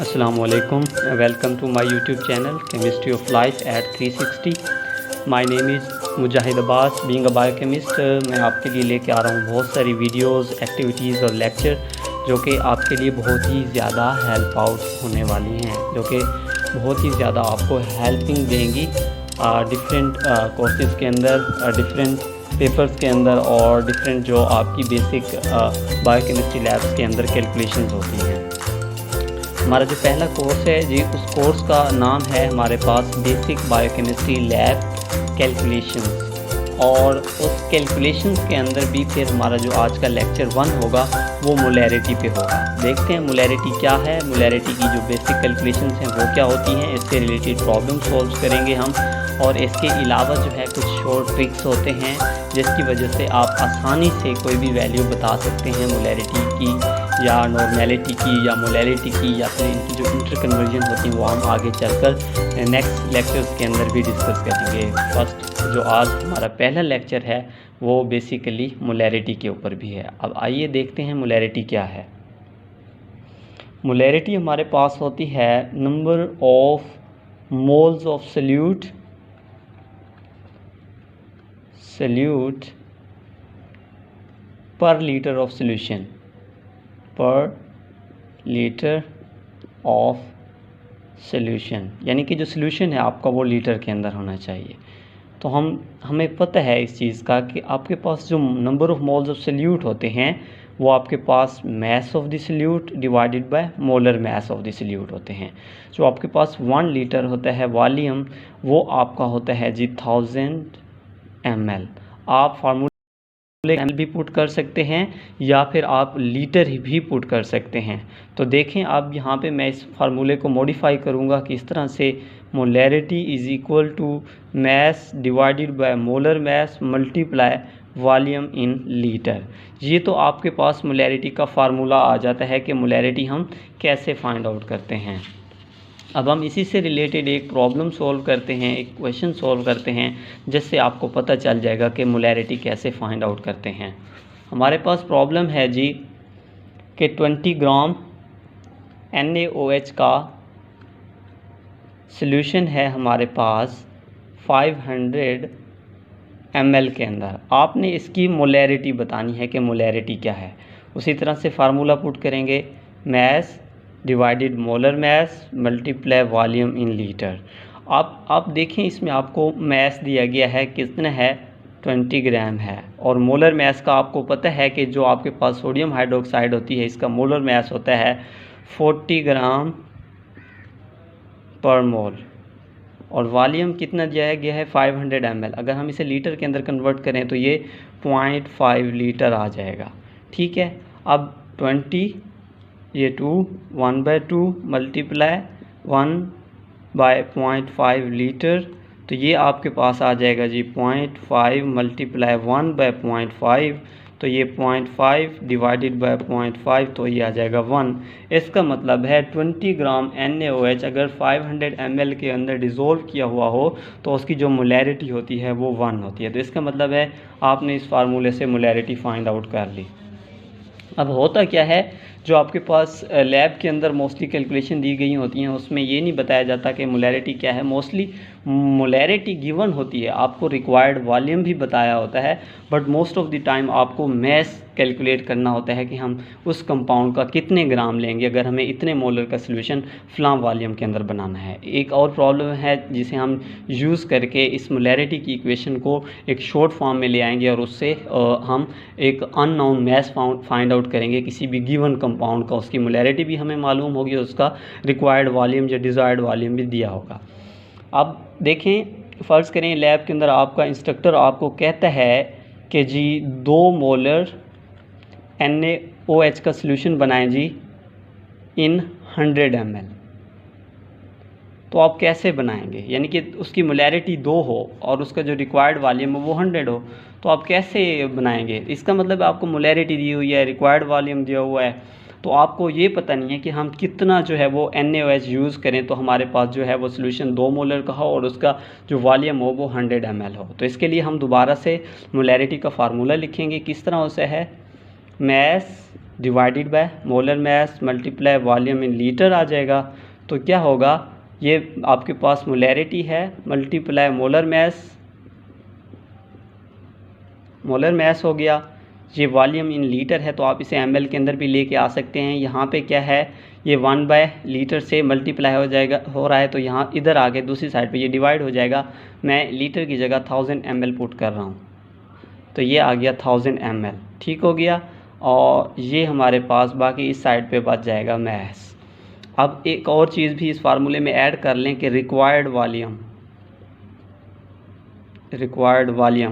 Assalamualaikum. Welcome to my YouTube channel Chemistry of Life at 360. My name is Mujahid Abbas. Being a biochemist, मैं आपके लिए लेके आ रहा हूँ बहुत सारी वीडियोस, एक्टिविटीज़ और लेक्चर जो कि आपके लिए बहुत ही ज़्यादा हेल्प आउट होने वाली हैं, जो कि बहुत ही ज़्यादा आपको हेल्पिंग देंगी डिफरेंट कोर्सेज़ के अंदर, डिफरेंट पेपर्स के अंदर और डिफरेंट जो आपकी बेसिक बायोकेमिस्ट्री लैब्स के अंदर कैलकुलेशंस होती हैं। हमारा जो पहला कोर्स है जी, उस कोर्स का नाम है हमारे पास बेसिक बायोकेमिस्ट्री लैब कैलकुलेशंस, और उस कैलकुलेशंस के अंदर भी फिर हमारा जो आज का लेक्चर 1 होगा वो मोलैरिटी पे होगा। देखते हैं मोलैरिटी क्या है, मोलैरिटी की जो बेसिक कैलकुलेशंस हैं वो क्या होती हैं, इससे रिलेटेड प्रॉब्लम सॉल्व करेंगे हम। और इसके अलावा जो है कुछ शॉर्ट ट्रिक्स होते हैं जिसकी वजह से आप आसानी से कोई भी वैल्यू बता सकते हैं मोलैरिटी की या नॉर्मेलिटी की या मोलैरिटी की, या फिर इनकी जो इंटर कन्वर्जन होती है वो हम आगे चलकर नेक्स्ट लेक्चर्स के अंदर भी डिस्कस करेंगे। फर्स्ट जो आज हमारा पहला लेक्चर है वो बेसिकली मोलैरिटी के ऊपर भी है। अब आइए देखते हैं मोलैरिटी क्या है। मोलैरिटी हमारे पास होती है number of moles of solute पर लीटर ऑफ सॉल्यूशन, पर लीटर ऑफ सॉल्यूशन, यानी कि जो सॉल्यूशन है आपका वो लीटर के अंदर होना चाहिए। तो हमें पता है इस चीज़ का कि आपके पास जो number of moles of solute होते हैं वो आपके पास mass of the solute divided by molar mass of the solute होते हैं। जो आपके पास 1 लीटर होता है वॉल्यूम, वो आपका होता है जी 1000 ml। आप फार्मूले ml भी पुट कर सकते हैं या फिर आप लीटर ही भी पुट कर सकते हैं। तो देखें अब यहाँ पे मैं इस फार्मूले को मॉडिफाई करूँगा कि इस तरह से molarity is equal to mass divided by molar mass multiply volume in litre. ये तो आपके पास मोलैरिटी का फार्मूला आ जाता है कि मोलैरिटी हम कैसे फाइंड आउट करते हैं। अब हम इसी से रिलेटेड एक प्रॉब्लम सॉल्व करते हैं, एक क्वेश्चन सॉल्व करते हैं, जिससे आपको पता चल जाएगा कि मोलैरिटी कैसे फाइंड आउट करते हैं। हमारे पास प्रॉब्लम है जी कि 20 ग्राम NaOH का सॉल्यूशन है हमारे पास 500 ml के अंदर। आपने इसकी मोलैरिटी बतानी है कि मोलैरिटी क्या है। उसी तरह से फार्मूला पुट करेंगे, mass divided molar mass multiply volume in litre. आप देखें इसमें आपको मास दिया गया है कितना है, 20 ग्राम है, और मोलर मास का आपको पता है कि जो आपके पास सोडियम हाइड्रोक्साइड होती है इसका मोलर मास होता है 40 ग्राम पर मोल, और वॉल्यूम कितना दिया गया है 500 ml। अगर हम इसे लीटर के अंदर कन्वर्ट करें तो ये 0.5 लीटर आ जाएगा। ठीक है, अब 20 ये 2 1/2 मल्टीप्लाई 1/0.5 लीटर, तो ये आपके पास आ जाएगा जी 0.5 मल्टीप्लाई 1/0.5, तो ये 0.5 डिवाइडेड बाय 0.5, तो ये आ जाएगा 1। इसका मतलब है 20 ग्राम NaOH अगर 500 ml के अंदर डिज़ोल्व किया हुआ हो तो उसकी जो मोलैरिटी होती है वो 1 होती है। तो इसका मतलब है आपने इस फार्मूले से मोलैरिटी फाइंड आउट कर ली। अब होता क्या है, जो आपके पास लैब के अंदर मोस्टली कैलकुलेशन दी गई होती हैं उसमें ये नहीं बताया जाता कि मोलैरिटी क्या है। मोस्टली मोलैरिटी गिवन होती है, आपको रिक्वायर्ड वॉल्यूम भी बताया होता है, but most of the time आपको मास कैलकुलेट करना होता है कि हम उस कंपाउंड का कितने ग्राम लेंगे अगर हमें इतने मोलर का सॉल्यूशन फलां वॉल्यूम के अंदर बनाना है। एक और प्रॉब्लम है जिसे हम यूज़ करके इस मोलैरिटी की इक्वेशन को एक शॉर्ट फॉर्म में ले आएंगे और उससे हम एक अननोन मास फाइंड आउट करेंगे किसी भी गिवन कंपाउंड का। उसकी मोलैरिटी भी हमें मालूम होगी, उसका रिक्वायर्ड वॉल्यूम या डिज़ायर्ड वॉल्यूम भी दिया होगा। अब देखें, फ़र्ज़ करें लैब के अंदर आपका इंस्ट्रक्टर आपको कहता है कि जी 2 मोलर NaOH का सॉल्यूशन बनाएं जी इन 100 ml। तो आप कैसे बनाएंगे, यानी कि उसकी मोलैरिटी 2 हो और उसका जो रिक्वायर्ड वॉल्यूम है वो 100 हो, तो आप कैसे बनाएंगे। इसका मतलब आपको मोलैरिटी दी हुई है, रिक्वायर्ड वॉल्यूम दिया हुआ है, तो आपको ये पता नहीं है कि हम कितना जो है वो NaOH यूज़ करें तो हमारे पास जो है वो सॉल्यूशन 2 मोलर का हो और उसका जो वॉल्यूम हो वो 100 ml हो। तो इसके लिए हम दोबारा से मोलैरिटी का फार्मूला लिखेंगे। किस तरह से है, mass divided by molar mass multiply volume in litre आ जाएगा। तो क्या होगा, ये आपके पास मोलैरिटी है मल्टीप्लाई मोलर मैस हो गया, ये वॉल्यूम इन लीटर है तो आप इसे ml के अंदर भी लेके आ सकते हैं। यहाँ पे क्या है, ये 1/लीटर से मल्टीप्लाई हो रहा है तो यहाँ इधर आके दूसरी साइड पे ये डिवाइड हो जाएगा। मैं लीटर की जगह 1000 ml पुट कर रहा हूँ तो ये आ गया 1000 ml, ठीक हो गया। और ये हमारे पास बाकी इस साइड पे बच जाएगा मैस। अब एक और चीज़ भी इस फार्मूले में ऐड कर लें कि रिक्वायर्ड वॉल्यूम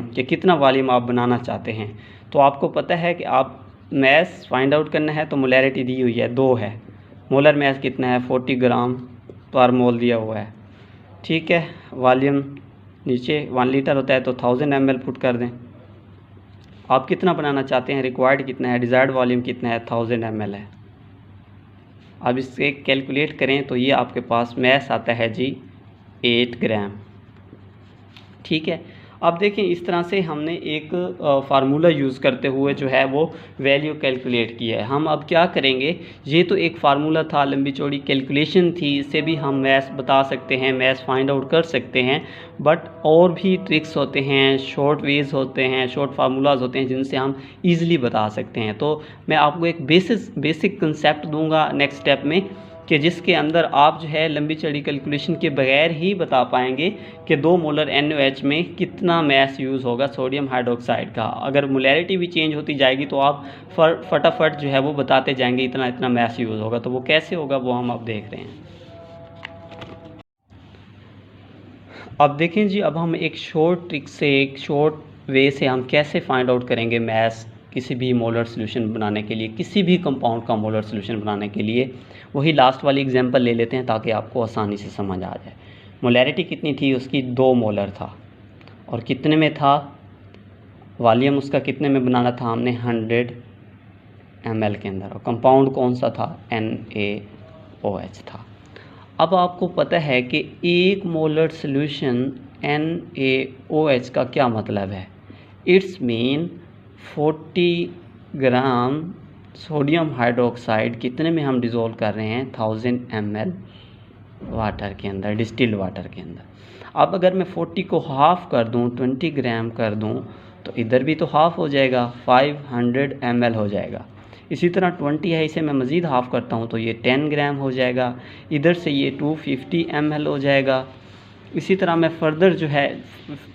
कि कितना वॉल्यूम आप बनाना चाहते हैं। तो आपको पता है कि आप मैस फाइंड आउट करना है तो मोलैरिटी दी हुई है 2 है, मोलर मैस कितना है 40 ग्राम पर मोल दिया हुआ है, ठीक है। वॉल्यूम नीचे 1 लीटर होता है तो 1000 ml पुट कर दें। आप कितना बनाना चाहते हैं, रिक्वायर्ड कितना है, डिज़ायर्ड वॉल्यूम कितना है, 1000 ml है। अब इससे कैलकुलेट करें तो ये आपके पास मैस आता है जी 8 ग्राम, ठीक है। अब देखें इस तरह से हमने एक फार्मूला यूज़ करते हुए जो है वो वैल्यू कैलकुलेट की है। हम अब क्या करेंगे, ये तो एक फार्मूला था, लंबी चौड़ी कैलकुलेशन थी, इससे भी हम मैथ्स बता सकते हैं, मैथ्स फाइंड आउट कर सकते हैं। बट और भी ट्रिक्स होते हैं, शॉर्ट वेज होते हैं, शॉर्ट फार्मूलाज होते हैं जिनसे हम ईज़िली बता सकते हैं। तो मैं आपको एक बेसिक कंसेप्ट दूंगा नेक्स्ट स्टेप में कि जिसके अंदर आप जो है लंबी चौड़ी कैलकुलेशन के बगैर ही बता पाएंगे कि 2 मोलर NaOH में कितना मैस यूज़ होगा सोडियम हाइड्रोक्साइड का। अगर मोलैरिटी भी चेंज होती जाएगी तो आप फटाफट जो है वो बताते जाएंगे इतना इतना मैस यूज़ होगा। तो वो कैसे होगा वो हम अब देख रहे हैं। अब देखें जी, अब हम एक शॉर्ट ट्रिक से, एक शॉर्ट वे से हम कैसे फाइंड आउट करेंगे मैस किसी भी मोलर सोल्यूशन बनाने के लिए, किसी भी कंपाउंड का मोलर सोल्यूशन बनाने के लिए। वही लास्ट वाली एग्जांपल ले लेते हैं ताकि आपको आसानी से समझ आ जाए। मोलैरिटी कितनी थी उसकी, 2 मोलर था, और कितने में था वॉल्यूम उसका, कितने में बनाना था हमने, 100 ml के अंदर, और कंपाउंड कौन सा था, NaOH था। अब आपको पता है कि 1 मोलर सोल्यूशन NaOH का क्या मतलब है, it's mean 40 gram sodium hydroxide कितने में हम डिज़ोल्व कर रहे हैं, 1000 ml वाटर के अंदर, डिस्टिल्ड वाटर के अंदर। अब अगर मैं 40 को हाफ़ कर दूं, 20 ग्राम कर दूं, तो इधर भी तो हाफ़ हो जाएगा, 500 ml हो जाएगा। इसी तरह 20 है, इसे मैं मज़ीद हाफ़ करता हूं तो ये 10 ग्राम हो जाएगा, इधर से ये 250 ml हो जाएगा। इसी तरह मैं फ़र्दर जो है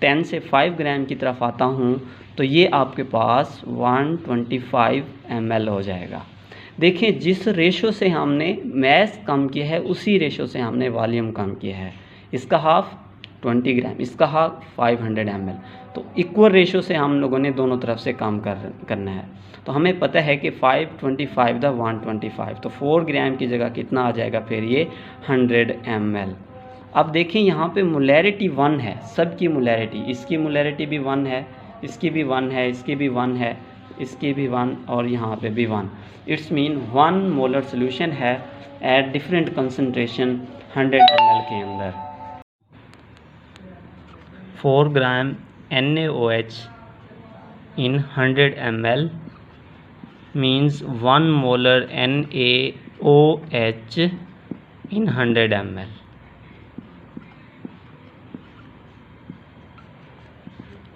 10 से 5 ग्राम की तरफ आता हूँ तो ये आपके पास 125 ml हो जाएगा। देखें जिस रेशो से हमने मैस कम किया है उसी रेशो से हमने वॉल्यूम कम किया है। इसका हाफ 20 ग्राम, इसका हाफ 500 ml, तो इक्वल रेशो से हम लोगों ने दोनों तरफ से कम करना है। तो हमें पता है कि 525 द 125, तो 4 ग्राम की जगह कितना आ जाएगा फिर ये 100 ml। अब देखें यहाँ पे मोलैरिटी 1 है, सबकी मोलैरिटी, इसकी मोलैरिटी भी 1 है, इसकी भी 1 है, इसकी भी 1 है, इसकी भी 1 और यहाँ पे भी 1। इट्स मीन 1 मोलर सोल्यूशन है एट डिफरेंट कंसंट्रेशन 100 ml के अंदर। 4 ग्राम NaOH in 100 ml means 1 molar NaOH in 100 ml।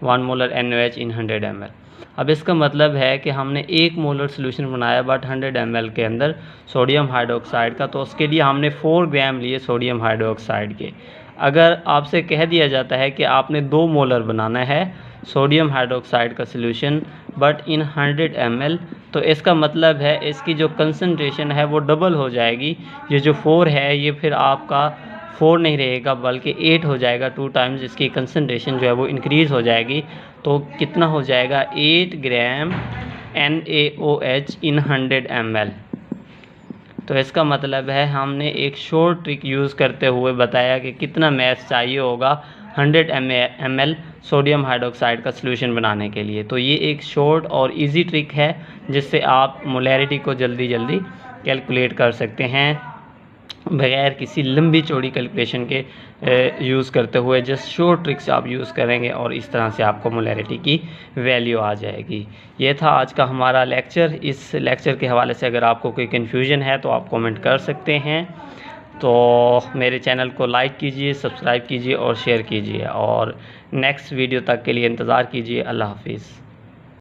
1 molar NaOH in 100 ml। अब इसका मतलब है कि हमने 1 मोलर सोल्यूशन बनाया बट 100 ml के अंदर सोडियम हाइड्रोक्साइड का, तो उसके लिए हमने 4 ग्राम लिए सोडियम हाइड्रोक्साइड के। अगर आपसे कह दिया जाता है कि आपने 2 मोलर बनाना है सोडियम हाइड्रोक्साइड का सोल्यूशन बट इन 100 ml, तो इसका मतलब है इसकी जो कंसंट्रेशन है वो डबल हो जाएगी। ये जो 4 है ये फिर आपका 4 नहीं रहेगा बल्कि 8 हो जाएगा, 2 टाइम्स इसकी कंसंट्रेशन जो है वो इंक्रीज़ हो जाएगी। तो कितना हो जाएगा, 8 ग्राम NaOH इन 100 ml। तो इसका मतलब है हमने एक शॉर्ट ट्रिक यूज़ करते हुए बताया कि कितना मैस चाहिए होगा 100 ml सोडियम हाइड्रोक्साइड का सॉल्यूशन बनाने के लिए। तो ये एक शॉर्ट और इजी ट्रिक है जिससे आप मोलैरिटी को जल्दी कैलकुलेट कर सकते हैं बगैर किसी लंबी चौड़ी कैलकुलेशन के यूज़ करते हुए जस्ट शॉर्ट ट्रिक्स आप यूज़ करेंगे और इस तरह से आपको मोलैरिटी की वैल्यू आ जाएगी। ये था आज का हमारा लेक्चर। इस लेक्चर के हवाले से अगर आपको कोई कन्फ्यूजन है तो आप कमेंट कर सकते हैं। तो मेरे चैनल को लाइक कीजिए, सब्सक्राइब कीजिए और शेयर कीजिए, और नेक्स्ट वीडियो तक के लिए इंतज़ार कीजिए। अल्लाह हाफिज़।